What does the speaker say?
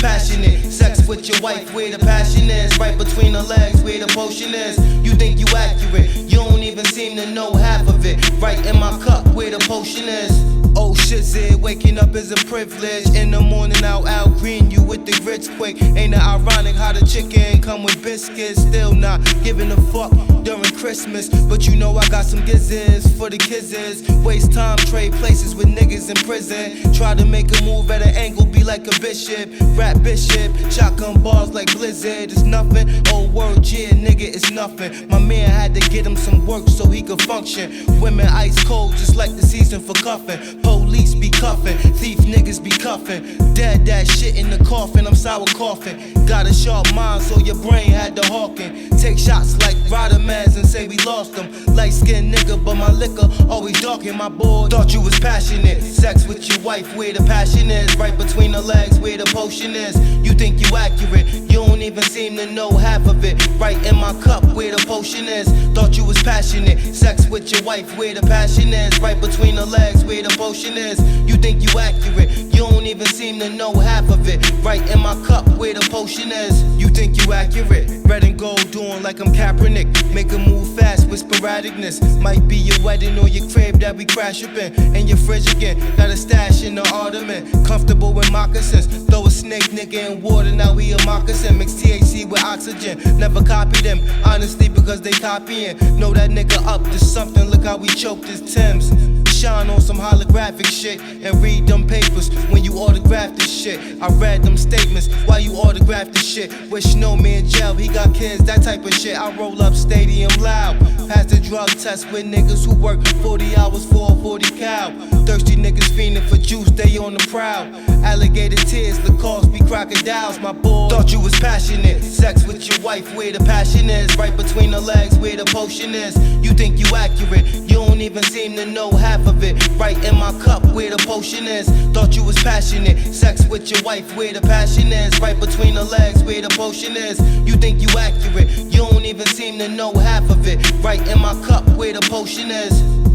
passionate. Sex with your wife, where the passion is. Right between the legs, where the potion is. You think you accurate, you don't even seem to know half of it. Right in my cup, where the potion is. Oh shit, Zed, waking up is a privilege. In the morning, I'll green you with the grits quick. Ain't it ironic how the chicken come with biscuits? Still not giving a fuck during Christmas, but you know I got some gizzards for the kizzes. Waste time, trade places with niggas in prison. Try to make a move at an angle, be like a bishop. Rap bishop, shotgun bars like Blizzard. It's nothing, old word, yeah, nigga, it's nothing. My man had to get him some work so he could function. Women ice cold, just like the season for cuffing. Police be cuffing, thief niggas be cuffing. Dead that shit in the coffin, I'm sour coughing. Got a sharp mind, so your brain had to hawking. Take shots like Rodamans and say we lost them. Light skinned nigga, but my liquor always dark in my board. Thought you was passionate. Sex with your wife, where the passion is. Right between the legs, where the potion is. You think you accurate, you don't even seem to know half of it. Right in my cup, where the potion is. Thought you was passionate. Sex with your wife, where the passion is. Right between the legs, where the potion is. You think you accurate, you don't even seem to know half of it. Right in my cup, where the potion is. You think you accurate, red and gold doing like I'm Kaepernick. Make a move fast with sporadicness. Might be your wedding or your crib that we crash up in. And your fridge again, got a stash in the ottoman. Comfortable with moccasins, throw a snake nigga in water, now he a moccasin. Mix THC with oxygen, never copy them, honestly because they copying. Know that nigga up to something, look how we choked his Timbs. Shine on some holographic shit and read them papers when you autograph this shit. I read them statements while you autograph this shit. Wish no me in jail, he got kids, that type of shit. I roll up stadium loud, pass the drug test with niggas who work 40 hours for a 40 cow. Thirsty niggas fiending for juice, they on the prowl. Alligator tears, Lacoste be crocodiles, my boy. Thought you was passionate. Sex with your wife, where the passion is. Right between the legs, where the potion is. You think you accurate, you don't even seem to know half of it. Right in my cup, where the potion is. Thought you was passionate. Sex with your wife, where the passion is. Right between the legs, where the potion is. You think you accurate, you don't even seem to know half of it. Right in my cup, where the potion is.